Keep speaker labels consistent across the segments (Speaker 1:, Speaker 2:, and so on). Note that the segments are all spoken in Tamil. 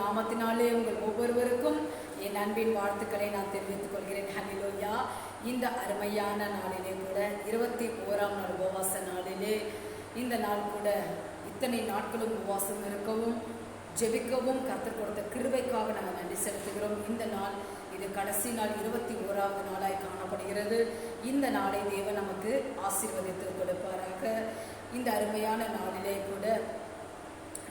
Speaker 1: நாமத்தினாலே உங்கள் ஒவ்வொருவருக்கும் என் அன்பின் வாழ்த்துக்களை நான் தெரிவித்துக் கொள்கிறேன். ஹல்லேலூயா. இந்த அருமையான நாளிலே கூட 21ஆம் நாள் உபவாச நாளிலே இந்த நாள் கூட இத்தனை நாட்களும் உபவாசம் இருக்கவும் ஜெபிக்கவும் கர்த்தர் கொடுத்த கிருபைக்காக நாங்கள் நன்றி செலுத்துகிறோம். இந்த நாள் இது கடைசி நாள் 21ஆவது நாளாய் காணப்படுகிறது. இந்த நாளை தேவன் நமக்கு ஆசீர்வதித்து கொடுப்பாராக. இந்த அருமையான நாளிலே கூட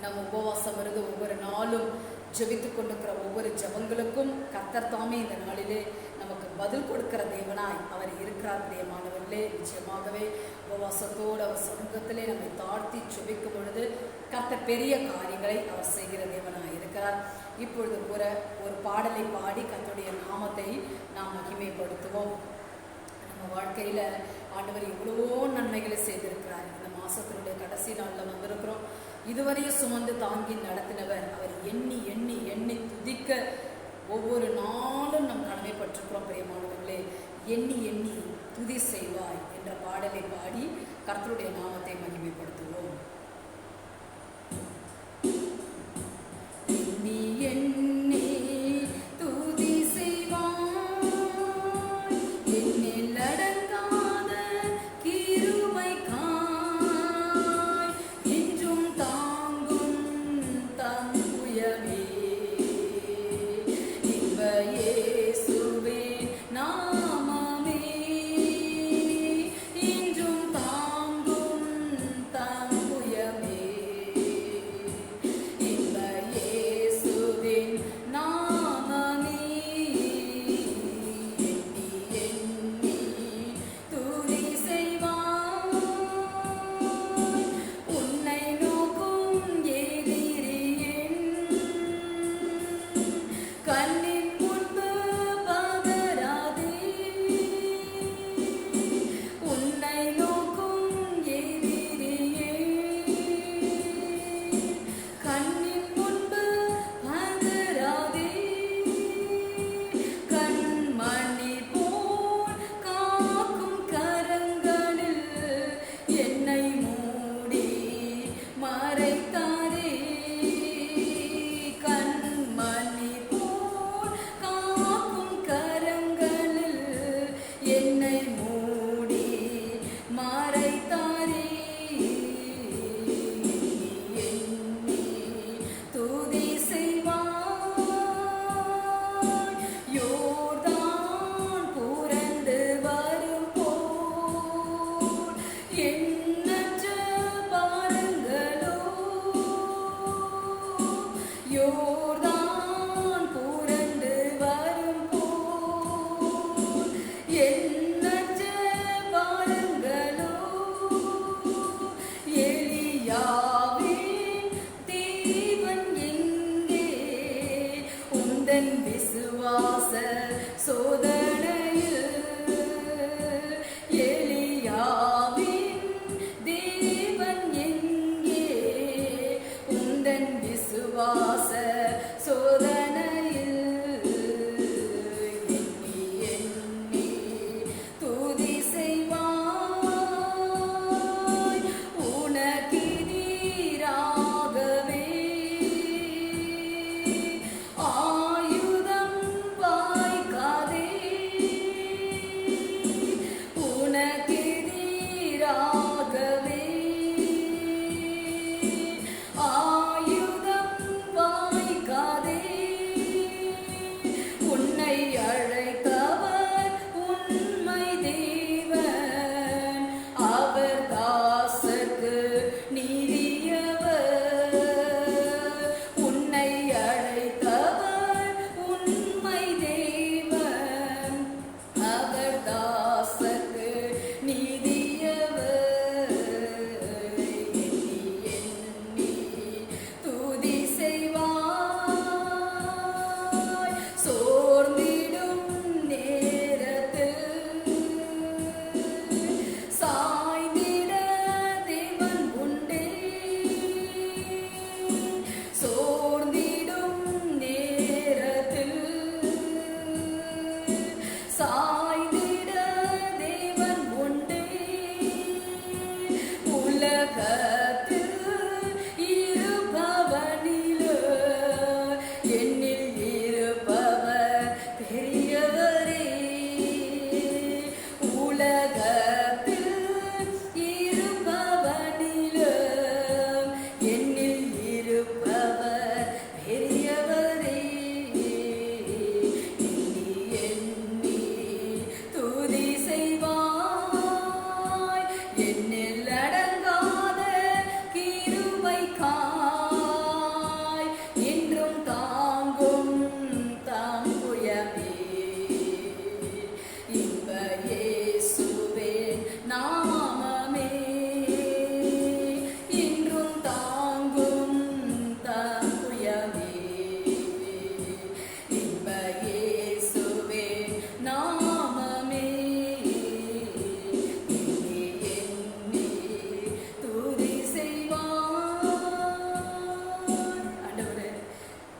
Speaker 1: நம்ம உபவாசம் இருந்து ஒவ்வொரு நாளும் ஜெபித்து கொண்டிருக்கிற ஒவ்வொரு ஜபங்களுக்கும் கர்த்தர் தாமே இந்த நாளிலே நமக்கு பதில் கொடுக்கிற தேவனாய் அவர் இருக்கிறார். பிரியமானவர்களே, நிச்சயமாகவே உபவாசத்தோடு அவர் சமூகத்திலே நம்மை தாழ்த்தி ஜெபிக்கும் பொழுது கர்த்தர் பெரிய காரியங்களை அவர் செய்கிற தேவனாய் இருக்கிறார். இப்பொழுது கூட ஒரு பாடலை பாடி கர்த்தருடைய நாமத்தை நாம் மகிமைப்படுத்துவோம். நம்ம வாழ்க்கையில் ஆண்டவர் எவ்வளவோ நன்மைகளை செய்திருக்கிறார். இந்த மாதத்தினுடைய கடைசி நாளில் வந்திருக்கிறோம். இதுவரையும் சுமந்து தாங்கி நடத்தினவர் அவர் எண்ணி எண்ணி எண்ணி துதிக்க ஒவ்வொரு நாளும் நம் கடமைப்பட்டிருக்கிறோம். பிரியமானவர்களே, எண்ணி எண்ணி துதி செய்வாய் என்ற பாடலை பாடி கர்த்தருடைய நாமத்தை மகிமைப்படுத்துவோம். எண்ணி எண்ணி துதி செய்வாய், எண்ணில் அடங்காத கிருபைக்காய் என்றும் தாங்கும் தங்குயமே இன்ப இயேசுவே நாமமே என்றும் தாங்கும் தங்குயமே இன்ப இயேசுவின் நாமமே. எண்ணி எண்ணி துதி செய்வாய், உன்னை நோக்கும் எதிரியின் கண்ணின் முன்பு பதறாதே, உன்னை நோக்கும் எதிரியின் கண்ணின் முன்பு பதறாதே, கண்மணி போல் காக்கும் கரங்களில் என்னை மூடி மறைத்தாரே, கண்மணி போல் காக்கும் கரங்களில் என்னை மூடி மறைத்தாரே. எண்ணி துதி செய்வாய், யோர்தான் புரண்டு வரும் போல் எண்ணற்ற பாருங்களோ, யோர்தான் புரண்டு வரும் போல் எண்ணற்ற பாருங்களோ, எலியாவின் தேவன் எங்கே உந்தன் விசுவாச சோதனையில், எலியாவின் தேவன் எங்கே உந்தன் விசுவாச சோதனையில். எண்ணி எண்ணி துதி செய்வாய், உனக்கெதிராகவே ஆயுதம் வாய்க்காதே,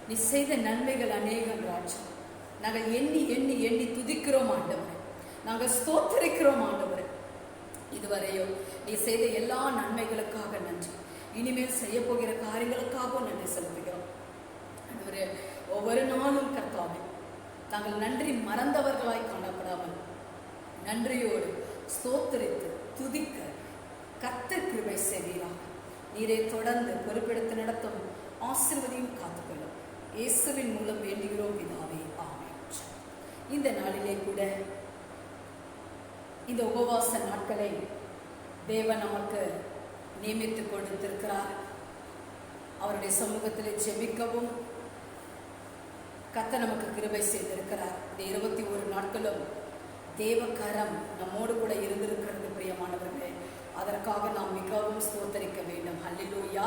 Speaker 1: நீ செய்த நன்மைகள் அநேகம் ராஜா. நாங்கள் எண்ணி எண்ணி எண்ணி துதிக்கிறோம் ஆண்டவரே, நாங்கள் ஸ்தோத்திரிக்கிறோம் ஆண்டவரே. இதுவரையும் நீ செய்த எல்லா நன்மைகளுக்காக நன்றி. இனிமேல் செய்ய போகிற காரியங்களுக்காகவும் நன்றி செலுத்துகிறோம் ஆண்டவரே. ஒவ்வொரு நாளும் கர்த்தாவே நாங்கள் நன்றி மறந்தவர்களாய் காணப்படாமல் நன்றியோடு ஸ்தோத்திரித்து துதிக்க கர்த்தர் கிருபை செய்வீராக. நீரை தொடர்ந்து பொறுப்பெடுத்து நடத்தும் ஆசீர்வதியும் காத்துக்கொள்ளும். இயேசுவின் மூலம் வேண்டுகிறோம் பிதாவே, ஆமென். இந்த நாளிலே கூட இந்த உபவாச நாட்களை தேவன் நமக்கு நியமித்து கொடுத்திருக்கிறார். அவருடைய சமூகத்தில் ஜெபிக்கவும் கர்த்தர் நமக்கு கிருபை செய்திருக்கிறார். இந்த 21 நாட்களும் தேவகரம் நம்மோடு கூட இருந்திருக்கிறது பிரியமானவர்களே. அதற்காக நாம் மிகவும் ஸ்தோத்தரிக்க வேண்டும். ஹல்லேலூயா.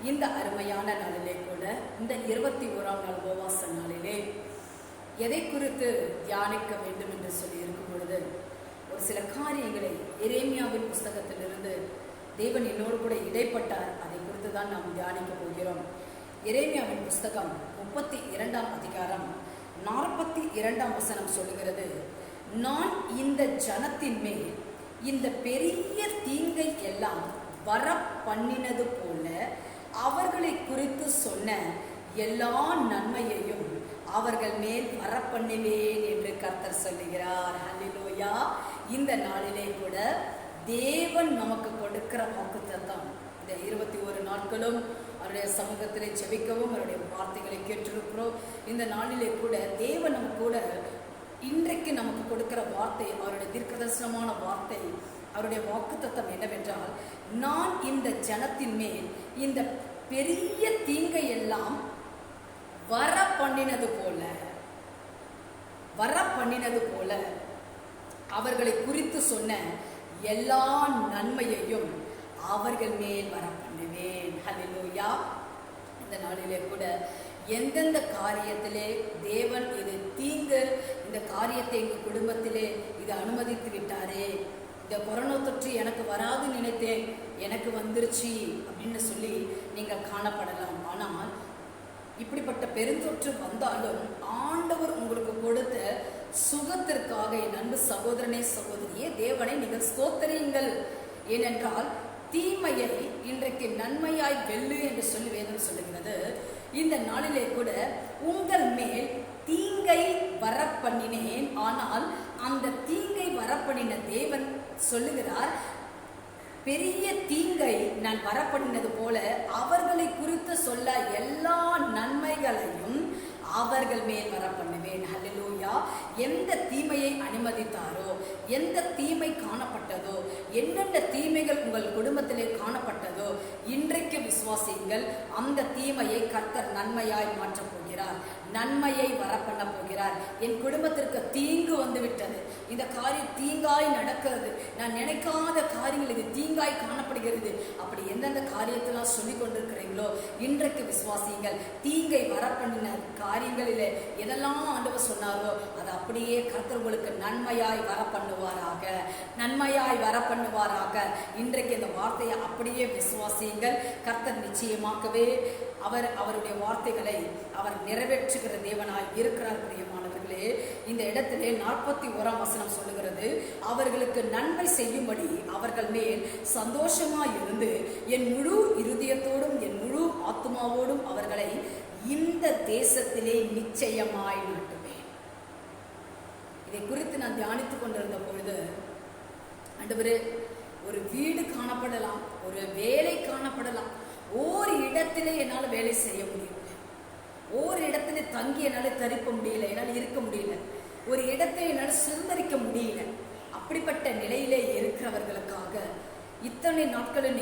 Speaker 1: இந்த அருமையான நாளிலே கூட இந்த 21ஆம் நாள் உபவாச நாளிலே எதை குறித்து தியானிக்க வேண்டும் என்று சொல்லி இருக்கும் பொழுது ஒரு சில காரியங்களை எரேமியாவின் புஸ்தகத்திலிருந்து தேவன் என்னோடு கூட இடைப்பட்டார். அதை குறித்து தான் நாம் தியானிக்க போகிறோம். எரேமியாவின் புஸ்தகம் 32ஆம் அதிகாரம் 42ஆம் வசனம் சொல்லுகிறது, நான் இந்த ஜனத்தின் மேல் இந்த பெரிய தீங்கை எல்லாம் வர பண்ணினது போல அவர்களை குறித்து சொன்ன எல்லா நன்மையையும் அவர்கள் மேல் வர பண்ணுவேன் என்று கர்த்தர் சொல்லுகிறார். ஹல்லேலூயா. இந்த நாளிலே கூட தேவன் நமக்கு கொடுக்கிற வாக்குத்தத்தம், இந்த 21 நாட்களும் அவருடைய சமூகத்திலே ஜெபிக்கவும் அவருடைய வார்த்தைகளை கேட்டிருக்கிறோம். இந்த நாளிலே கூட தேவன் நம்ம கூட இன்றைக்கு நமக்கு கொடுக்கிற வார்த்தை, அவருடைய தீர்க்கதரிசனமான வார்த்தை, அவருடைய வாக்குத்தத்தம் என்னவென்றால், நான் இந்த ஜனத்தின் மேல் இந்த பெரிய தீங்கை எல்லாம் வர பண்ணினது போல அவர்களை குறித்து சொன்ன எல்லா நன்மையையும் அவர்கள் மேல் வர பண்ணுவேன். ஹல்லேலூயா. இந்த நாளிலே கூட எந்தெந்த காரியத்திலே தேவன் இது தீங்கு, இந்த காரியத்தை எங்கள் குடும்பத்திலே இது அனுமதித்து விட்டாரே, இந்த கொரோனா தொற்று எனக்கு வராது நினைத்தேன், எனக்கு வந்துருச்சு அப்படின்னு சொல்லி நீங்கள் காணப்படலாம். ஆனால் இப்படிப்பட்ட பெருந்தொற்று வந்தாலும் ஆண்டவர் உங்களுக்கு கொடுத்த சுகத்திற்காக என் அன்பு சகோதரனே சகோதரியே, தேவனை நீங்கள் ஸ்தோத்திரியுங்கள். ஏனென்றால் தீமையை இன்றைக்கு நன்மையாய் வெல்லு என்று சொல்லி வேதம் சொல்லுகிறது. இந்த நாளிலே கூட உங்கள் மேல் தீங்கை வர பண்ணினேன், ஆனால் அந்த தீங்கை வர பண்ணின தேவன் சொல்லுகிறார், பெரிய தீங்கை நான் வர பண்ணினது போல அவர்களை குறித்து சொல்ல எல்லா நன்மைகளையும் அவர்கள் மேல் வர பண்ணுவேன். ஹல்லேலூயா. எந்த தீமையை அனுமதித்தாரோ, எந்த தீமை காணப்பட்டதோ, என்னென்ன தீமைகள் உங்கள் குடும்பத்திலே காணப்பட்டதோ, இன்றைக்கு விசுவாசியுங்கள், அந்த தீமையை கர்த்தர் நன்மையாய் மாற்றப் போகிறார், நன்மையை வர பண்ண போகிறார். என் குடும்பத்திற்கு தீங்கு வந்து விட்டது, இந்த காரியம் தீங்காய் நடக்கிறது, நான் நினைக்காத காரியங்கள் இது தீங்காய் காணப்படுகிறது, அப்படி எந்தெந்த காரியத்தெல்லாம் சொல்லி கொண்டிருக்கிறீங்களோ இன்றைக்கு விசுவாசியுங்கள், தீங்கை வர பண்ணின காரியங்களிலே எதெல்லாம் ஆண்டவர் சொன்னாரோ அது அப்படியே கர்த்தர் உங்களுக்கு நன்மையாய் வர பண்ணுவாராக, நன்மையாய் வர பண்ணுவாராக. இன்றைக்கு இந்த வார்த்தையை அப்படியே விசுவாசியுங்கள். கர்த்தர் நிச்சயமாகவே அவருடைய வார்த்தைகளை அவர் நிறைவேற்றுகிற தேவனாய் இருக்கிறார். பிரியமானவர்களே, இந்த இடத்திலே 41ஆம் வசனம் சொல்லுகிறது, அவர்களுக்கு நன்மை செய்யும்படி அவர்கள் மேல் சந்தோஷமாய் இருந்து என் முழு இருதயத்தோடும் என் முழு ஆத்துமாவோடும் அவர்களை இந்த தேசத்திலே நிச்சயமாய் நாட்டுவேன். இதை குறித்து நான் தியானித்துக் கொண்டிருந்த பொழுது, ஆண்டவரே, ஒரு வீடு காணப்படலாம், ஒரு வேலை காணப்படலாம், ஒரு இடத்திலே என்னால் வேலை செய்ய முடியல, ஒரு இடத்துல தங்கி என்னால் தரிக்க முடியல, என்னால் இருக்க முடியல, ஒரு இடத்தை என்னால் சுதந்திரிக்க முடியல. அப்படிப்பட்ட நிலையிலே இருக்கிறவர்களுக்காக இத்தனை நாட்களும்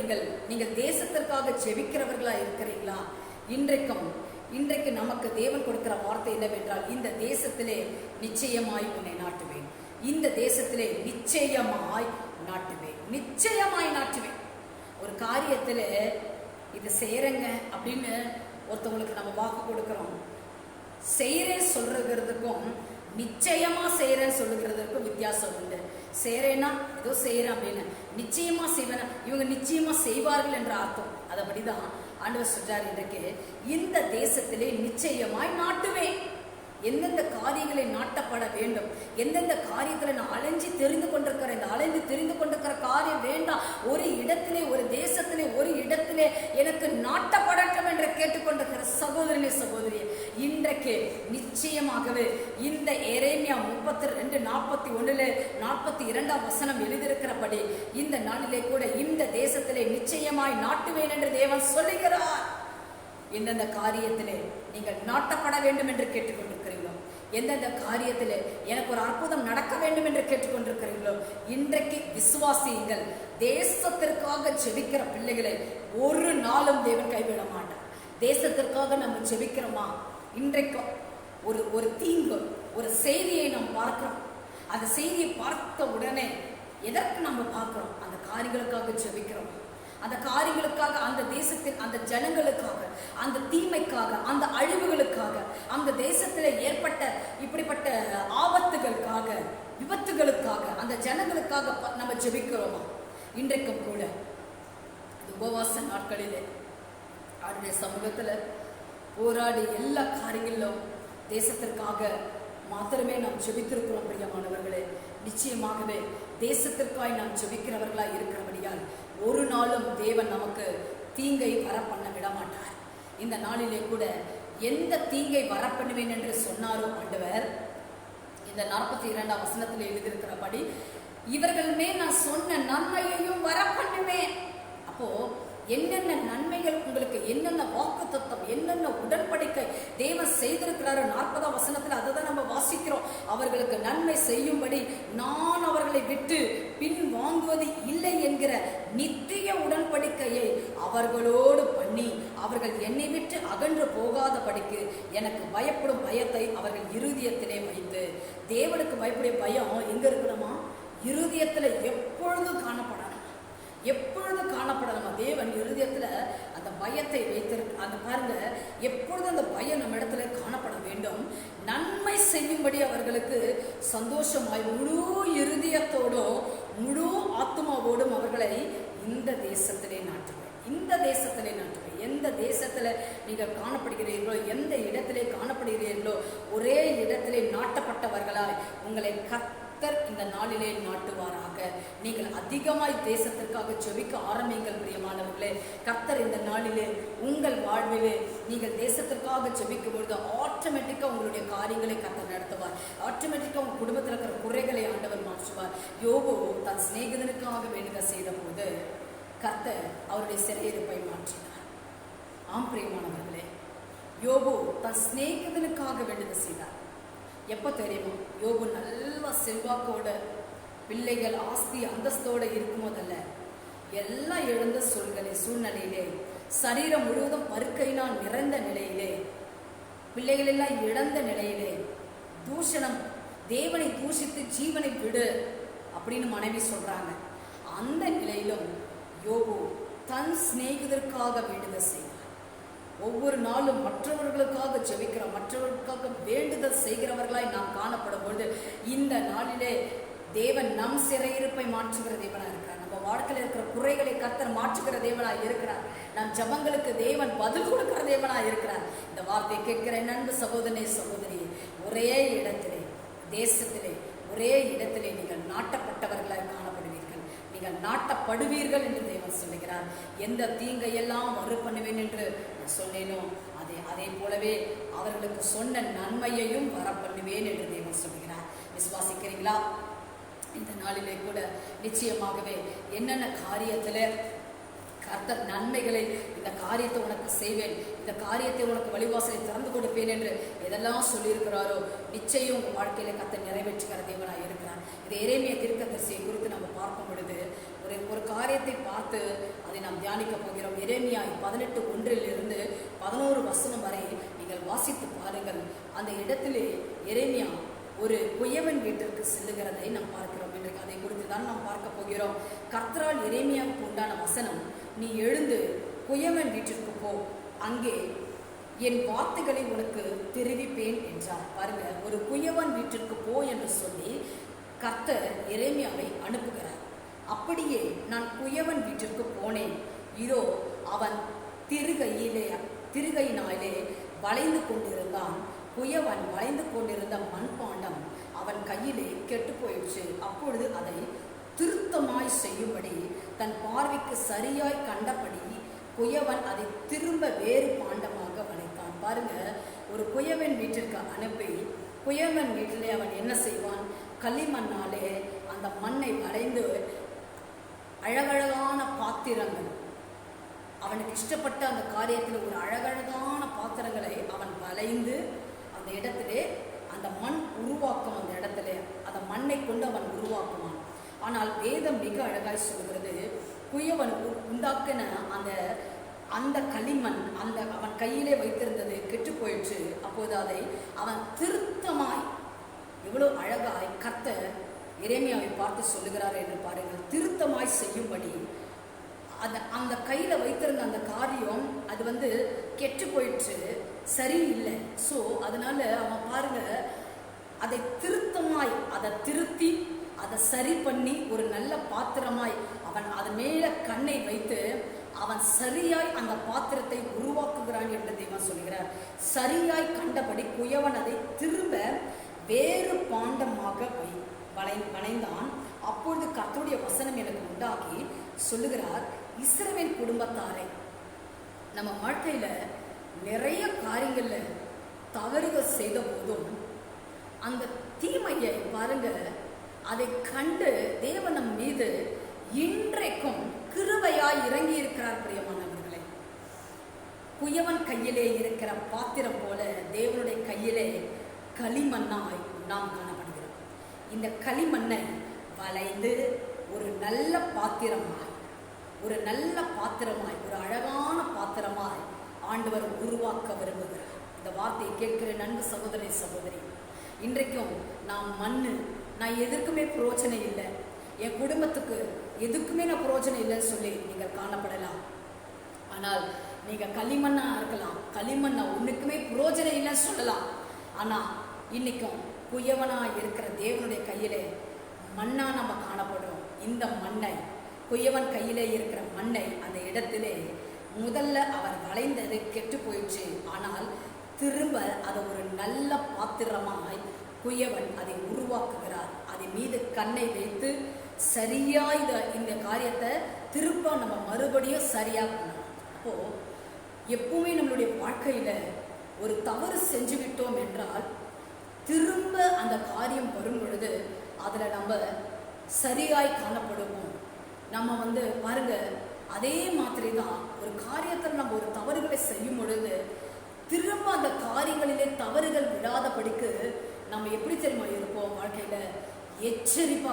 Speaker 1: நீங்கள் தேசத்திற்காக ஜெபிக்கிறவர்களா இருக்கிறீங்களா? இன்றைக்கு நமக்கு தேவன் கொடுக்கிற வார்த்தை என்னவென்றால், இந்த தேசத்திலே நிச்சயமாய் உன்னை நாட்டுவேன், இந்த தேசத்திலே நிச்சயமாய் நாட்டுவேன், நிச்சயமாய் நாட்டுவேன். ஒரு காரியத்துல இது செய்யறங்க அப்படின்னு ஒருத்தவங்களுக்கு நம்ம வாக்கு கொடுக்கிறோம், செய்யறேன் சொல்றதுக்கும் நிச்சயமா செய்யறேன்னு சொல்லுகிறதுக்கும் வித்தியாசம் உண்டு. செய்யறேன்னா ஏதோ செய்யறேன் அப்படின்னு, நிச்சயமா செய்வேன், இவங்க நிச்சயமா செய்வார்கள் என்ற அர்த்தம். அதபடிதான் ஆண்டவர் சொல்றார், இன்றைக்கு இந்த தேசத்திலே நிச்சயமாய் நாட்டுவேன். எந்தெந்த காரியங்களை நாட்டப்பட வேண்டும், எந்தெந்த காரியங்களை நான் அலைஞ்சு தெரிந்து கொண்டிருக்கிறேன், இந்த அலைந்து தெரிந்து கொண்டிருக்கிற காரியம் வேண்டாம், ஒரு இடத்திலே ஒரு தேசத்திலே ஒரு இடத்திலே எனக்கு நாட்டப்படட்டும் என்று கேட்டுக்கொண்டிருக்கிற சகோதரனே சகோதரியே, இன்றைக்கு நிச்சயமாகவே இந்த எரேமியா 32:41 42 வசனம் எழுதியிருக்கிறபடி இந்த நாளிலே கூட இந்த தேசத்திலே நிச்சயமாய் நாட்டுவேன் என்று தேவன் சொல்லுகிறார். எந்தெந்த காரியத்திலே நீங்கள் நாட்டப்பட வேண்டும் என்று கேட்டுக்கொண்டிருக்கிறீர்களோ, எந்தெந்த காரியத்திலே எனக்கு ஒரு அற்புதம் நடக்க வேண்டும் என்று கேட்டுக்கொண்டிருக்கிறீர்களோ, இன்றைக்கு விசுவாசியுங்கள். தேசத்திற்காக ஜெபிக்கிற பிள்ளைகளை ஒரு நாளும் தேவன் கைவிட மாட்டார். தேசத்திற்காக நம்ம ஜெபிக்கிறோமா? இன்றைக்கும் ஒரு தீங்கு, ஒரு செய்தியை நாம் பார்க்கிறோம். அந்த செய்தியை பார்த்த உடனே எதற்கு நம்ம பார்க்கிறோம்? அந்த காரியங்களுக்காக ஜெபிக்கிறோம். அந்த காரியங்களுக்காக, அந்த தேசத்தில் அந்த ஜனங்களுக்காக, அந்த தீமைக்காக, அந்த அழிவுகளுக்காக, அந்த தேசத்தில் ஏற்பட்ட இப்படிப்பட்ட ஆபத்துகளுக்காக, விபத்துகளுக்காக, அந்த ஜனங்களுக்காக நம்ம ஜெபிக்கிறோமா? இன்றைக்கும் கூட உபவாச நாட்களிலே அவருடைய சமூகத்தில் போராடி எல்லா காரியங்களிலும் தேசத்திற்காக மாத்திரமே நாம் ஜெபித்திருக்கிறோம். பிரியமானவர்களே, நிச்சயமாகவே தேசத்திற்காய் நாம் ஜெபிக்கிறவர்களாய் இருக்கிறபடியால் ஒரு நாளும் தேவன் நமக்கு தீங்கை வர பண்ண விட மாட்டார். இந்த நாளிலே கூட எந்த தீங்கை வர பண்ணுவேன் என்று சொன்னாரோ ஆண்டவர், இந்த 42 வசனத்தில் எழுதியிருக்கிறபடி இவர்கள் மேல் நான் சொன்ன நன்மையையும் வர பண்ணுவேன். அப்போ என்னென்ன நன்மைகள் உங்களுக்கு, என்னென்ன வாக்குத்தத்தம், என்னென்ன உடன்படிக்கை தேவன் செய்திருக்கிறாரோ 40 வசனத்தில் அதை தான் நம்ம வாசிக்கிறோம். அவர்களுக்கு நன்மை செய்யும்படி நான் அவர்களை விட்டு பின் வாங்குவது இல்லை என்கிற நித்திய உடன்படிக்கையை அவர்களோடு பண்ணி அவர்கள் என்னை விட்டு அகன்று போகாதபடிக்கு எனக்கு பயப்படும் பயத்தை அவர்கள் இருதயத்திலே வைத்து. தேவனுக்கு பயப்படைய பயம் எங்க இருக்கணுமா? இருதயத்துல எப்பொழுதும் காணப்படணும், எப்பொழுதும் காணப்படணுமா? தேவன் இருதயத்துல அந்த பயத்தை வைத்திருக்கு. அந்த பாருங்க, எப்பொழுதும் அந்த பயம் நம்ம இடத்துல காணப்பட வேண்டும். நன்மை செய்யும்படி அவர்களுக்கு சந்தோஷமாய் முழு இருதயத்தோடும் முழு ஆத்மாவோடும் அவர்களை இந்த தேசத்திலே நாட்டுவேன், இந்த தேசத்திலே நாட்டுவேன். எந்த தேசத்துல நீங்கள் காணப்படுகிறீர்களோ, எந்த இடத்திலே காணப்படுகிறீர்களோ, ஒரே இடத்திலே நாட்டப்பட்டவர்களாய் உங்களை கர்த்தர் இந்த நாளிலே நாட்டுவாராக. நீங்கள் அதிகமாய் தேசத்திற்காக ஜெபிக்க ஆரம்பிங்கள் பிரியமானவர்களே. கர்த்தர் இந்த நாளிலே உங்கள் வாழ்விலே நீங்கள் தேசத்திற்காக ஜெபிக்கும் பொழுது ஆட்டோமேட்டிக்காக உங்களுடைய காரியங்களை கர்த்தர் நடத்துவார். ஆட்டோமேட்டிக்காக உங்கள் குடும்பத்தில் இருக்கிற குறைகளை ஆண்டவர் மாற்றுவார். யோபு தன் சிநேகிதனுக்காக வேண்டுக செய்த போது கர்த்தர் அவருடைய சிறையிருப்பை மாற்றினார். ஆம் பிரியமானவர்களே, யோபு தன் சிநேகிதனுக்காக வேண்டுக செய்தார். எப்போ தெரியுமோ? யோபு நல்ல செல்வாக்கோட, பிள்ளைகள் ஆஸ்தி அந்தஸ்தோட இருக்கும்போதல்ல, எல்லாம் இழந்த சூழ்நிலையிலே, சரீரம் முழுவதும் பருக்கையினால் நிறைந்த நிலையிலே, பிள்ளைகள் எல்லாம் இழந்த நிலையிலே, தூஷணம், தேவனை தூஷித்து ஜீவனை விடு அப்படின்னு மனைவி சொல்றாங்க. அந்த நிலையிலும் யோபு தன் சிநேகிதருக்காக வேண்டுதல் செய்தார். ஒவ்வொரு நாளும் மற்றவர்களுக்காக ஜெபிக்கிறோம், மற்றவர்களுக்காக வேண்டுதல் செய்கிறவர்களாய் நாம் காணப்படும் பொழுது இந்த நாளிலே தேவன் நம் சிறையிருப்பை மாற்றுகிற தேவனாக இருக்கிறார். நம்ம வாழ்க்கையில் இருக்கிற குறைகளை கர்த்தர் மாற்றுகிற தேவனாக இருக்கிறார். நம் ஜபங்களுக்கு தேவன் பதில் கொடுக்கிற தேவனாக இருக்கிறார். இந்த வார்த்தை கேட்கிற நண்பு சகோதரனே சகோதரியே, ஒரே இடத்திலே, தேசத்திலே, ஒரே இடத்திலே நீங்கள் நாட்டப்பட்டவர்களாய் காணப்படுவீர்கள், நீங்கள் நாட்டப்படுவீர்கள் என்று தேவன் சொல்லுகிறார். எந்த தீங்கையெல்லாம் மறு பண்ணுவேன் என்று சொன்னேனோ அதே போலவே அவர்களுக்கு சொன்ன நன்மையையும் வர பண்ணுவேன் என்று தேவன் சொல்லுகிறார். விசுவாசிக்கிறீங்களா? இந்த நாளிலே கூட நிச்சயமாகவே என்னென்ன காரியத்தில் கர்த்தர் நன்மைகளை, இந்த காரியத்தை உனக்கு செய்வேன், இந்த காரியத்தை உனக்கு வழிவாசலை திறந்து கொடுப்பேன் என்று எதெல்லாம் சொல்லியிருக்கிறாரோ நிச்சயம் உங்கள் வாழ்க்கையில கர்த்தர் நிறைவேற்றுகிற தேவனாக இருக்கிறார். இது எரேமியா தீர்க்கதரிசியை குறித்து நம்ம பார்க்கும் பொழுது ஒரு காரியத்தை பார்த்து அதை நாம் தியானிக்க போகிறோம். எரேமியா 18:1 11 வசனம் வரை நீங்கள் வாசித்து பாருங்கள். அந்த இடத்திலே எரேமியா ஒரு குயவன் வீட்டிற்கு செல்லுகிறதை நாம் பார்க்கிறோம். இன்றைக்கு அதை குறித்து தான் நாம் பார்க்க போகிறோம். கர்த்தரால் எரேமியாவுக்கு உண்டான வசனம், நீ எழுந்து குயவன் வீட்டிற்கு போ, அங்கே என் வார்த்தைகளை உனக்கு தெரிவிப்பேன் என்றார். பாருங்க, ஒரு குயவன் வீட்டிற்கு போ என்று சொல்லி கர்த்தர் எரேமியாவை அனுப்புகிறார். அப்படியே நான் குயவன் வீட்டிற்கு போனேன். இதோ அவன் திருகையினாலே வளைந்து கொண்டிருந்தான். குயவன் வளைந்து கொண்டிருந்த மண்பாண்டம் அவன் கையிலே கெட்டு போயிடுச்சு. அப்பொழுது அதை திருத்தமாய் செய்யும்படி தன் பார்வைக்கு சரியாய் கண்டபடி குயவன் அதை திரும்ப வேறு பாண்டமாக வளைத்தான். பாருங்க, ஒரு குயவன் வீட்டிற்கு அனுப்பி குயவன் வீட்டிலே அவன் என்ன செய்வான்? களிமண்ணாலே அந்த மண்ணை வளைந்து அழகழகான பாத்திரங்கள், அவனுக்கு இஷ்டப்பட்ட அந்த காரியத்தில் ஒரு அழகழகான பாத்திரங்களை அவன் வளைந்து அந்த இடத்திலே அந்த மண் உருவாக்கும். அந்த இடத்துல அந்த மண்ணை கொண்டு அவன் உருவாக்குவான். ஆனால் வேதம் மிக அழகாய் சொல்கிறது, குயவன் உண்டாக்கின அந்த களிமண் அந்த அவன் கையிலே வைத்திருந்தது கெட்டு போயிடுச்சு. அப்போது அதை அவன் திருத்தமாய், எவ்வளோ அழகாய் கர்த்தர் எரேமியாவை பார்த்து சொல்லுகிறார் என்று பாருங்கள். திருத்தமாய் செய்யும்படி அந்த கையில வைத்திருந்த அந்த காரியம் அது கெட்டு போயிடுச்சு, சரியில்லை. ஸோ அதனால அவன் பாருங்க, அதை திருத்தமாய் அதை திருத்தி அதை சரி பண்ணி ஒரு நல்ல பாத்திரமாய் அவன் அதன் மேல கண்ணை வைத்து அவன் சரியாய் அந்த பாத்திரத்தை உருவாக்குகிறான் என்று தேவன் சொல்கிறார். சரியாய் கண்டபடி குயவன் அதை திரும்ப வேறு பாண்டமாக வளைந்தான். அப்பொழுது கர்த்தருடைய வசனம் எனக்கு உண்டாகி சொல்லுகிறார், இஸ்ரவேல் குடும்பத்தாரை, நம்ம வாழ்க்கையில நிறைய காரியங்கள்ல தவறுகள் செய்த போதும் அந்த தீமையை பாருங்க, அதை கண்டு தேவன் நம் மீது இன்றைக்கும் கிருபையாய் இறங்கி இருக்கிறார். பிரியமானவர்களே, குயவன் கையிலே இருக்கிற பாத்திரம் போல தேவனுடைய கையிலே களிமண்ணாய் நாம் காணப்படுகிறோம். இந்த களிமண்ணை வளைந்து ஒரு நல்ல பாத்திரமாய் ஒரு அழகான பாத்திரமாய் ஆண்டவர் உருவாக்க விரும்புகிறார். இந்த வார்த்தையை கேட்கிற நண்பு சகோதரி சகோதரி, இன்றைக்கும் நான் எதற்குமே பிரயோஜனை இல்லை, என் குடும்பத்துக்கு எதுக்குமே நான் பிரயோஜனம் இல்லைன்னு சொல்லி நீங்கள் காணப்படலாம். ஆனால் நீங்கள் களிமண்ணா இருக்கலாம், களிமண்ணா ஒன்றுக்குமே பிரயோஜனம் இல்லைன்னு சொல்லலாம். ஆனால் இன்னைக்கும் குயவனா இருக்கிற தேவனுடைய கையிலே மண்ணா நம்ம காணப்படுறோம். இந்த மண்ணை, குயவன் கையிலே இருக்கிற மண்ணை அந்த இடத்திலே முதல்ல அவர் வளைந்தது கெட்டு போயிடுச்சு. ஆனால் திரும்ப அதை ஒரு நல்ல பாத்திரமாய் குயவன் அதை உருவாக்குகிறார். அதை மீது கண்ணை வைத்து சரியா இந்த காரியத்தை திரும்ப நம்ம மறுபடியும் சரியா பண்ணணும். அப்போ எப்பவுமே நம்மளுடைய வாழ்க்கையில ஒரு தவறு செஞ்சு விட்டோம் என்றால் திரும்ப அந்த காரியம் வரும் பொழுது அதுல நம்ம சரியாய் காணப்படுவோம். நம்ம பாருங்க, அதே மாதிரி தான் ஒரு காரியத்தில் நம்ம ஒரு தவறுகளை செய்யும் பொழுது திரும்ப அந்த காரியங்களிலே தவறுகள் விடாதபடிக்கு நம்ம எப்படி தெரியுமா இருப்போம்? வாழ்க்கையில எச்சரிப்பா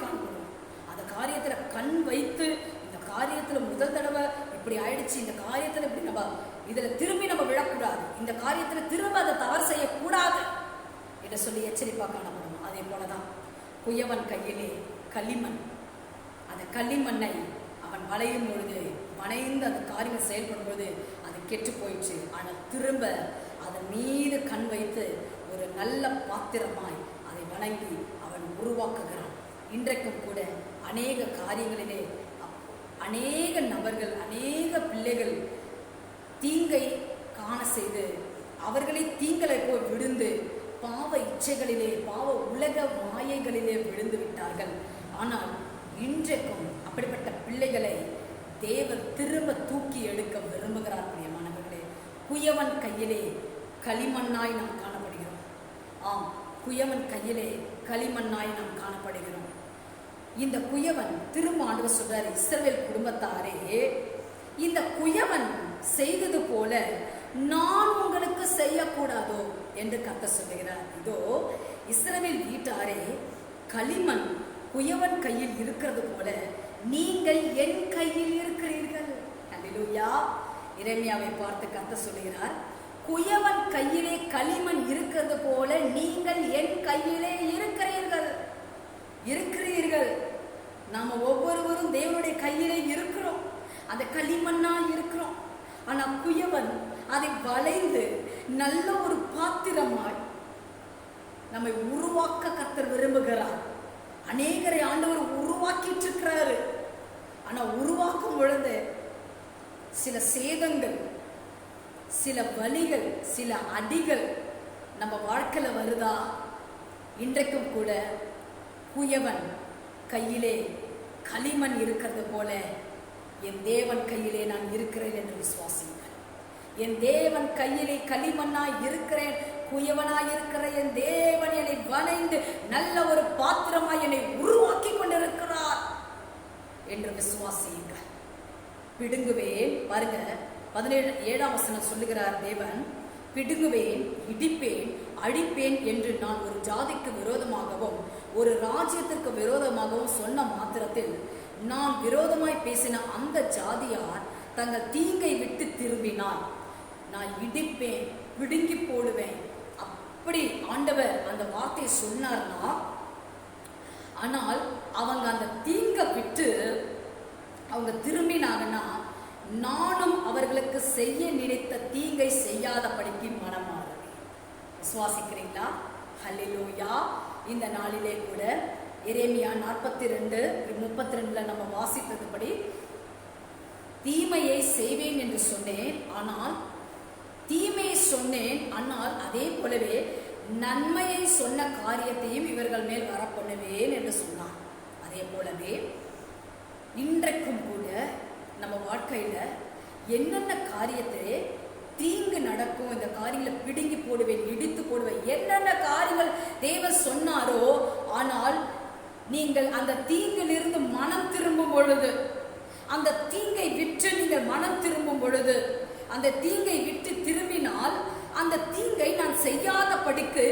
Speaker 1: காணப்படும். அந்த காரியத்துல கண் வைத்து, இந்த காரியத்துல முதல் தடவை இப்படி ஆயிடுச்சு, இந்த காரியத்துல இப்படி நம்ம இதுல திரும்பி நம்ம விழக்கூடாது, இந்த காரியத்துல திரும்ப அதை தவறு செய்யக்கூடாது என்று சொல்லி எச்சரிப்பா காணப்படும். அதே போலதான் குயவன் கையிலே களிமண், அந்த களிமண்ணை அவன் வளையும் பொழுது, வளைந்து அந்த காரியம் செயல்படும் பொழுது அது கெட்டு போயிடுச்சு. ஆனால் திரும்ப அதன் மீது கண் வைத்து ஒரு நல்ல பாத்திரமாய் அதை வணங்கி அவன் உருவாக்குகிறான். இன்றைக்கும் கூட அநேக காரியங்களிலே அநேக நபர்கள், அநேக பிள்ளைகள் தீங்கை காண செய்து அவர்களை தீங்களை போய் விழுந்து பாவ இச்சைகளிலே, பாவ உலக மாயைகளிலே விழுந்து விட்டார்கள். ஆனால் இன்றைக்கும் அப்படிப்பட்ட பிள்ளைகளை தேவன் திரும்ப தூக்கி எடுக்க விரும்புகிறார். பிரியமானவர்களே, குயவன் கையிலே களிமண்ணாய் நாம் காணப்படுகிறோம். ஆம், குயவன் கையிலே களிமண்ணாய் நாம் காணப்படுகிறோம். இந்த குயவன் திரும்ப ஆண்டவர் சொல்றார், இஸ்ரவேல் குடும்பத்தாரே, இந்த குயவன் செய்தது போல நான் உங்களுக்கு செய்யக்கூடாதோ என்று கர்த்தர் சொல்லுகிறார். இதோ இஸ்ரவேல் வீட்டாரே, களிமண் குயவன் கையில் இருக்கிறது போல நீங்கள் என் கையில் இருக்கிறீர்கள். அல்லேலூயா. எரேமியாவை பார்த்து கர்த்தர் சொல்லுகிறார், குயவன் கையிலே களிமண் இருக்கிறது போல நீங்கள் என் கையிலே இருக்கிறீர்கள். நாம ஒவ்வொருவரும் தேவனுடைய கையிலே இருக்கிறோம், அந்த களிமண்ணா இருக்கிறோம். ஆனா குயவன் அதை வளைந்து நல்ல ஒரு பாத்திரமாய் நம்மை உருவாக்க கர்த்தர் விரும்புகிறார். அநேகரை ஆண்டவர் உருவாக்கிட்டு இருக்கிறாரு. ஆனா உருவாக்கும் பொழுது சில சேதங்கள், சில வலிகள், சில அடிகள் நம்ம வாழ்க்கையில் வருதா? இன்றைக்கும் கூட குயவன் கையிலே களிமண் இருக்கிறது போல என் தேவன் கையிலே நான் இருக்கிறேன் என்று விசுவாசியுங்கள். என் தேவன் கையிலே களிமண்ணாய் இருக்கிறேன், குயவனாய் இருக்கிற என் தேவன் என்னை வளைந்து நல்ல ஒரு பாத்திரமாய் என்னை உருவாக்கி கொண்டிருக்கிறார் என்று விசுவாசியுங்கள். பிடுங்குவேன், பாருங்க 17ஆம் வசனம் சொல்லுகிறார் தேவன், பிடுங்குவேன், இடிப்பேன், அழிப்பேன் என்று நான் ஒரு ஜாதிக்கு விரோதமாகவும் ஒரு ராஜ்யத்திற்கு விரோதமாகவும் சொன்ன மாத்திரத்தில் நான் விரோதமாய் பேசின அந்த ஜாதியார் தங்கள் தீங்கை விட்டு திரும்பினால் நான் இடிப்பேன், பிடுங்கி போடுவேன். அப்படி ஆண்டவர் அந்த வார்த்தையை சொன்னார்னா, ஆனால் அவங்க அந்த தீங்கை விட்டு அவங்க திரும்பினாங்கன்னா நானும் அவர்களுக்கு செய்ய நினைத்த தீங்கை செய்யாதபடிக்கு மனம் மாறுவேன். விசுவாசிக்கிறீங்களா? ஹல்லேலூயா. இந்த நாளிலே கூட எரேமியா 42:32 நம்ம வாசித்ததுபடி, தீமையை செய்வேன் என்று சொன்னேன், ஆனால் தீமையை சொன்னேன், ஆனால் அதே போலவே நன்மையை சொன்ன காரியத்தையும் இவர்கள் மேல் வரப்பண்ணுவேன் என்று சொன்னான். அதே போலவே இன்றைக்கும் கூட நம்ம வாழ்க்கையில என்னென்ன காரியத்திலே தீங்கு நடக்கும், இந்த காரியங்களை பிடுங்கி போடுவேன், இடித்து போடுவேன், என்னென்ன காரியங்கள் தேவன் சொன்னாரோ, ஆனால் நீங்கள் அந்த தீங்கிலிருந்து மனம் திரும்பும் பொழுது, அந்த தீங்கை விட்டு நீங்கள் மனம் திரும்பும் பொழுது, அந்த தீங்கை விட்டு திரும்பினால் அந்த தீங்கை நான் செய்யாத படிக்கு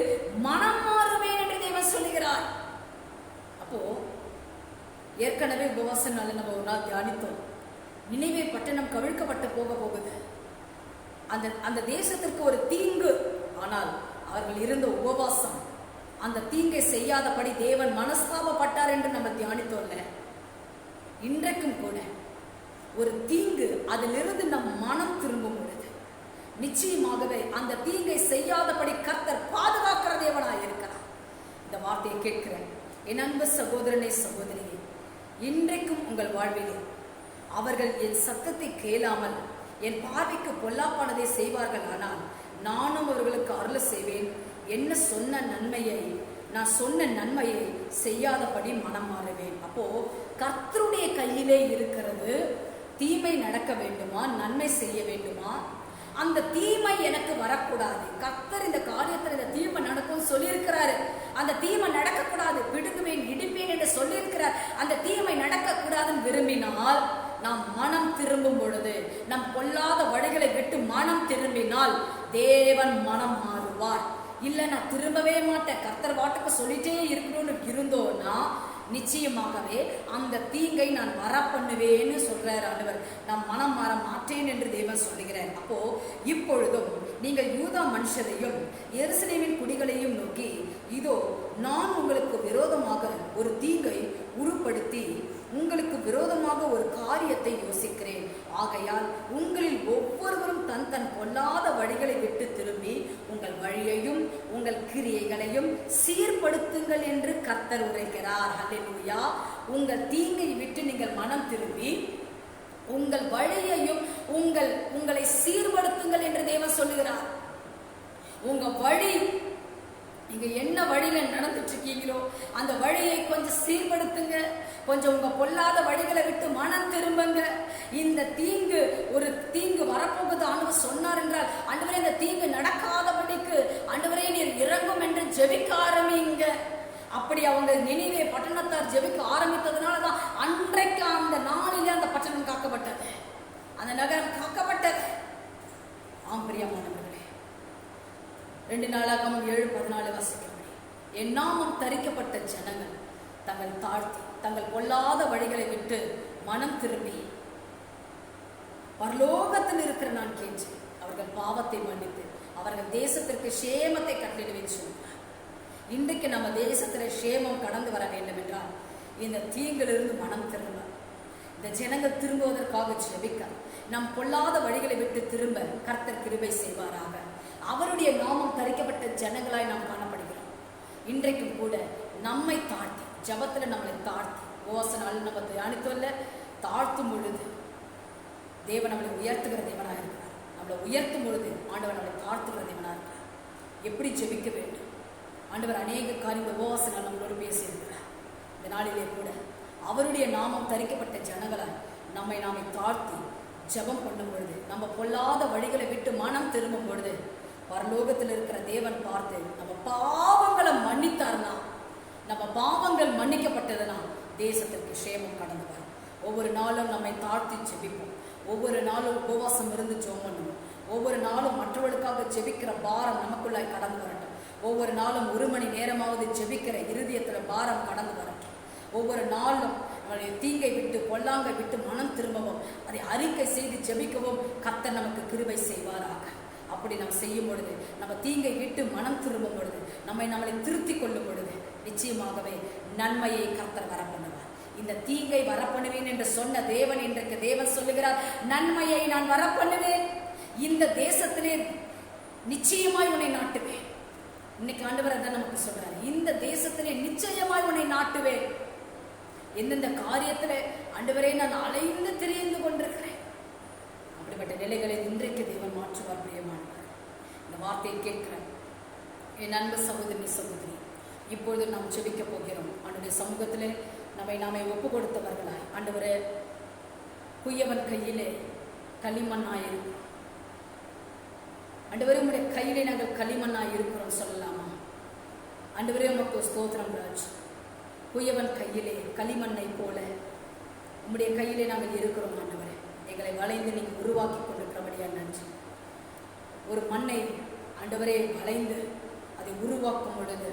Speaker 1: மனம் மாறுவேன் என்று தேவன் சொல்லுகிறார். அப்போ ஏற்கனவே உபவாச நாள் நம்ம ஒரு நாள் தியானித்தோம். நினைவே பட்டணம் கவிழ்க்கப்பட்டு போக போகுது. அந்த தேசத்திற்கு ஒரு தீங்கு, ஆனால் அவர்கள் இருந்த உபவாசம் அந்த தீங்கை செய்யாதபடி தேவன் மனஸ்தாபப்பட்டார் என்று நம்ம தியானித்தோம்ல. இன்றைக்கும் கூட ஒரு தீங்கு, அதிலிருந்து நம் மனம் திரும்பும் பொழுது நிச்சயமாகவே அந்த தீங்கை செய்யாதபடி கர்த்தர் பாதுகாக்கிற தேவனாய் இருக்கிறார். இந்த வார்த்தையை கேட்கிறேன் என் அன்பு சகோதரனை, சகோதரியே, இன்றைக்கும் உங்கள் வாழ்விலே அவர்கள் என் சத்தத்தை கேளாமல் என் பார்வைக்கு பொல்லாப்பானதை செய்வார்கள், ஆனால் நானும் அவர்களுக்கு அருள் செய்வேன். என்ன சொன்ன நன்மையை, நான் சொன்ன நன்மையை செய்யாதபடி மனம் மாறுவேன். அப்போ கர்த்தருடைய கையிலே இருக்கிறது. தீமை நடக்க வேண்டுமா, நன்மை செய்ய வேண்டுமா? அந்த தீமை எனக்கு வரக்கூடாது. கர்த்தர் இந்த காரியத்தில் இந்த தீமை நடக்கும் சொல்லியிருக்கிறாரு. அந்த தீமை நடக்கக்கூடாது, பிடுங்குவேன், இடிப்பேன் என்று சொல்லியிருக்கிறார். அந்த தீமை நடக்கக்கூடாதுன்னு விரும்பினால், நாம் மனம் திரும்பும் பொழுது, நம் பொல்லாத வழிகளை விட்டு மனம் திரும்பினால் தேவன் மனம் மாறுவார். இல்லை நான் திரும்பவே மாட்டேன், கர்த்தர் வாட்டுக்கு சொல்லிட்டே இருக்கணும்னு இருந்தோன்னா நிச்சயமாகவே அந்த தீங்கை நான் வர பண்ணுவேன்னு சொல்றார் ஆண்டவர். நான் மனம் மாற மாட்டேன் என்று தேவன் சொல்லுகிறார். அப்போ இப்பொழுதும் நீங்கள் யூதா மனுஷரையும் எருசலேமின் குடிகளையும் நோக்கி, இதோ நான் உங்களுக்கு விரோதமாக ஒரு தீங்கை உருப்படுத்தி உங்களுக்கு விரோதமாக ஒரு காரியத்தை யோசிக்கிறேன். ஆகையால் உங்களில் ஒவ்வொருவரும் தன் தன் பொல்லாத வழிகளை விட்டு திரும்பி உங்கள் வழியையும் உங்கள் கிரியைகளையும் சீர்படுத்துங்கள் என்று கர்த்தர் உரைக்கிறார். ஹல்லேலூயா. உங்கள் தீங்கை விட்டு நீங்கள் மனம் திரும்பி உங்கள் வழியையும் உங்களை சீர்படுத்துங்கள் என்று தேவன் சொல்லுகிறார். உங்க வழி, நீங்க என்ன வழியில நடந்துட்டு இருக்கீங்களோ அந்த வழியை கொஞ்சம் சீர்படுத்துங்க. கொஞ்சம் உங்க பொல்லாத வழிகளை விட்டு மனம் திரும்புங்க. இந்த தீங்கு, ஒரு தீங்கு வரப்போகுது ஆண்டவர் சொன்னார் என்றால், ஆண்டவரே இந்த தீங்கு நடக்காதபடிக்கு ஆண்டவரே நீர் இறங்கும் என்று ஜெபிக்க ஆரம்பிங்க. அப்படி அவங்க நினைவே பட்டணத்தார் ஜெபிக்க ஆரம்பித்ததுனாலதான் அன்றைக்கு அந்த நாளிலே அந்த பட்டணம் காக்கப்பட்டது, அந்த நகரம் காக்கப்பட்டது. ஆம் பிரியமானவர்களே, 2 நாளாகமம் 7:14 வாசிக்கிறபடி, என் நாமம் தரிக்கப்பட்ட ஜனங்கள் தங்கள் தாழ்த்தி தங்கள் பொல்லாத வழிகளை விட்டு மனம் திரும்பி பரலோகத்தில் இருக்கிற நான் கேட்டு அவர்கள் பாவத்தை மன்னித்து அவர்கள் தேசத்திற்கு சேமத்தை கட்டளிடுவேன் சொல்கிறார். இன்றைக்கு நம்ம தேசத்துல சேமம் கடந்து வர வேண்டும் என்றால் இந்த தீங்கிலிருந்து மனம் திரும்ப, இந்த ஜனங்கள் திரும்புவதற்காக ஜெபிக்க, நம் பொல்லாத வழிகளை விட்டு திரும்ப கர்த்தர் கிருபை செய்வாராக. அவருடைய நாமம் தரிக்கப்பட்ட ஜனங்களாய் நாம் காணப்படுகிறோம். இன்றைக்கும் கூட நம்மை தாழ்த்தி, ஜபத்துல நம்மளை தாழ்த்தி, உபவாச நாள் நம்ம தியானித்தோல்ல, தாழ்த்தும் பொழுது தேவன் நம்மளை உயர்த்துகிற தேவனாக இருக்கிறார். நம்மளை உயர்த்தும் பொழுது ஆண்டவர் நம்மளை தாழ்த்துகிற தேவனாக இருக்கிறார். எப்படி ஜெபிக்க வேண்டும் ஆண்டவர் அநேக காரியங்கள் உபவாசங்கள் நம்மளோடு பேசியிருக்கிறார். இந்த நாளிலே கூட அவருடைய நாமம் தரிக்கப்பட்ட ஜனங்களை நாமே தாழ்த்தி ஜெபம் பண்ணும் பொழுது, நம்ம பொல்லாத வழிகளை விட்டு மனம் திரும்பும் பொழுது, பரலோகத்தில் இருக்கிற தேவன் பார்த்து நம்ம பாவங்களை மன்னித்தார்னா, நம்ம பாவங்கள் மன்னிக்கப்பட்டதுன்னா தேசத்திற்கு சேமம் கடந்து வரும். ஒவ்வொரு நாளும் நம்மை தாழ்த்தி ஜெபிப்போம். ஒவ்வொரு நாளும் உபவாசம் இருந்து ஜெபம் பண்ணுவோம். ஒவ்வொரு நாளும் மற்றவர்களுக்காக ஜெபிக்கிற பாரம் நமக்குள்ளாய் கடந்து வரட்டும். ஒவ்வொரு நாளும் 1 மணி நேரமாவது ஜெபிக்கிற இருதயத்தில் பாரம் கடந்து வரட்டும். ஒவ்வொரு நாளும் நம்மளுடைய தீங்கை விட்டு பொல்லாங்கை விட்டு மனம் திரும்பவும் அதை அறிக்கை செய்து ஜெபிக்கவும் கர்த்தர் நமக்கு கிருபை செய்வாராக. அப்படி நாம் செய்யும் பொழுது, நம்ம தீங்கை விட்டு மனம் திரும்பும் பொழுது, நம்மளை திருத்தி கொள்ளும் பொழுது நிச்சயமாகவே நன்மையை கர்த்தர் வரப்பண்ணுவார். இந்த தீங்கை வரப்பண்ணுவேன் என்று சொன்ன தேவன் இன்றைக்கு தேவன் சொல்லுகிறார், நன்மையை நான் வரப்பண்ணுவேன், இந்த தேசத்திலே நிச்சயமாய் உன்னை நாட்டுவேன். இன்னைக்கு ஆண்டவர் அதான் நமக்கு சொல்றாரு, இந்த தேசத்திலே நிச்சயமாய் உன்னை நாட்டுவேன். எந்தெந்த காரியத்துல ஆண்டவரே நான் அலைந்து திரிந்து கொண்டிருக்கிறேன், அப்படிப்பட்ட நிலைகளை இன்றைக்கு தேவன் மாற்றுவார். பிரியமானவர், இந்த வார்த்தையை கேட்கிறேன் என் அன்பு சகோதரி சகோதரி, இப்பொழுது நாம் ஜெபிக்க போகிறோம். ஆண்டவருடைய சமூகத்திலே நாமே ஒப்பு கொடுத்தவர்களாய், ஆண்டவரே குயவன் கையிலே களிமண்ணாயிருக்கிறோம். ஆண்டவரே உம்முடைய கையிலே நாங்கள் களிமண்ணாய் இருக்கிறோம் சொல்லலாமா? ஆண்டவரே உமக்கு ஸ்தோத்திரம் ராஜ். குயவன் கையிலே களிமண்ணை போல உம்முடைய கையிலே நாங்கள் இருக்கிறோம். ஆண்டவரே எங்களை வளைந்து நீங்கள் உருவாக்கி கொண்டிருக்கிறபடியா நன்றி. ஒரு மண்ணை ஆண்டவரே வளைந்து அதை உருவாக்கும் பொழுது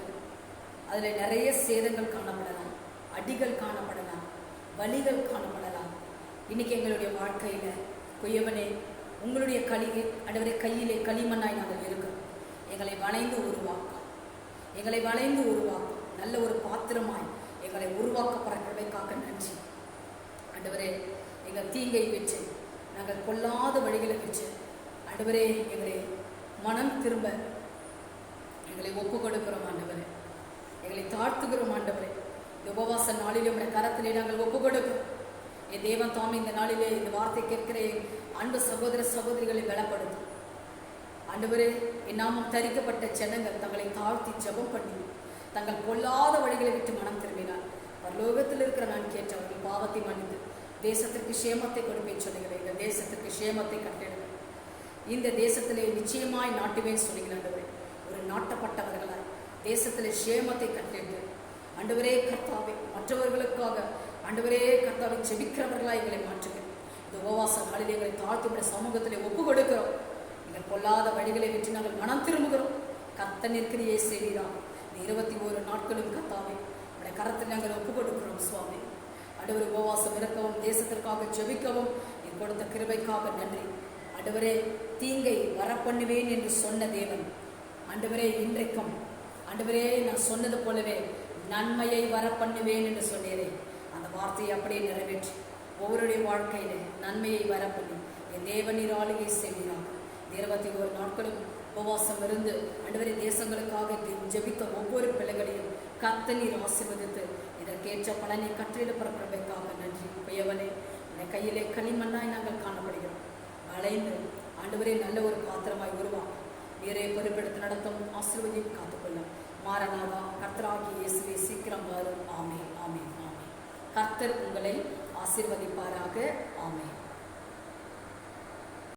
Speaker 1: அதில் நிறைய சேதங்கள் காணப்படலாம், அடிகள் காணப்படலாம், வலிகள் காணப்படலாம். இன்னைக்கு எங்களுடைய வாழ்க்கையில குயவனே உங்களுடைய ஆண்டவரே கையிலே களிமண்ணாய் நாங்கள் இருக்கிறோம். எங்களை வளைந்து உருவாக்கும், எங்களை வளைந்து உருவாக்கும் நல்ல ஒரு பாத்திரமாய் எங்களை உருவாக்கப்படுறவைக்காக நன்றி. ஆண்டவரே எங்கள் தீங்கை வச்சு, நாங்கள் கொல்லாத வழிகளை வச்சு ஆண்டவரே எங்களை மனம் திரும்ப எங்களை ஒப்பு கொடுக்கிறோம். ஆண்டவரே எங்களை தாழ்த்துகிறோம். ஆண்டவரே இந்த உபவாச நாளிலே உடைய கரத்திலே நாங்கள் ஒப்பு கொடுக்கிறோம். என் தேவன் தாமே இந்த நாளிலே இந்த வார்த்தை கேட்கிற அன்பு சகோதர சகோதரிகளை பலப்படுத்தும். ஆண்டவரே என் நாமம் தரிக்கப்பட்ட ஜனங்கள் தங்களை தாழ்த்தி ஜெபம் பண்ணி தங்கள் பொல்லாத வழிகளை விட்டு மனம் திரும்பினார். பரலோகத்தில் இருக்கிற நான் கேட்டவர்கள் பாவத்தை மன்னித்து தேசத்திற்கு சேமத்தை கொடுப்பேன் சொல்லுகிறேன். இந்த தேசத்திற்கு சேமத்தை கட்டிடுவேன், இந்த தேசத்திலே நிச்சயமாய் நாட்டுவேன் சொல்லுகிறேன். ஒரு நாட்டப்பட்டவர்களாய் தேசத்திலே சேமத்தை கட்டிட்டு ஆண்டவரே கர்த்தாவே மற்றவர்களுக்காக ஆண்டவரே கர்த்தாவை ஜெபிக்கிறவர்களாய் எங்களை மாற்றுகிறேன். இந்த உபவாச நாளில் எங்களை தாழ்த்தி உடைய சமூகத்திலே ஒப்பு கொடுக்கிறோம். எங்கள் பொல்லாத வழிகளை விட்டு நாங்கள் மனம் திரும்புகிறோம். கர்த்தர் நிற்கிறியே செய்கிறார். இந்த 21 நாட்களும் கர்த்தாவே உடைய கரத்தில் நாங்கள் ஒப்பு கொடுக்கிறோம். சுவாமி ஆண்டவரே உபவாசம் இருக்கவும் தேசத்திற்காக ஜெபிக்கவும் நீ கொடுத்த கிருபைக்காக நன்றி. ஆண்டவரே தீங்கை வரப்பண்ணுவேன் என்று சொன்ன தேவன் ஆண்டவரே இன்றைக்கும் ஆண்டவரே நான் சொன்னது போலவே நன்மையை வரப்பண்ணுவேன் என்று சொன்னேனே, அந்த வார்த்தையை அப்படியே நிறைவேற்றி ஒவ்வொருடைய வாழ்க்கையில நன்மையை வரப்பண்ணி என் தேவநீர் ஆளுகை செய்கிறார். 21 நாட்களும் உபவாசம் இருந்து ஆண்டவரே தேசங்களுக்காக ஜெபித்த ஒவ்வொரு பிள்ளைகளையும் கர்த்தர் நீர் ஆசீர்வதித்து இதற்கேற்ற பலனை கற்றிடப்படுறவைக்காக நன்றி. உயவனே இந்த கையிலே களிமண்ணாய் நாங்கள் காணப்படுகிறோம். வளைந்து ஆண்டவரே நல்ல ஒரு பாத்திரமாய் உருவாக்கும் நீரே பொறுப்பெடுத்து நடத்தும் ஆசீர்வதியும் காத்துக்கொள்ளும். மாரநாதா கர்த்தராகிய இயேசுவே சீக்கிரம் வரும். ஆமென், ஆமென், ஆமென். கர்த்தர் உங்களை ஆசீர்வதிப்பாராக. ஆமென்.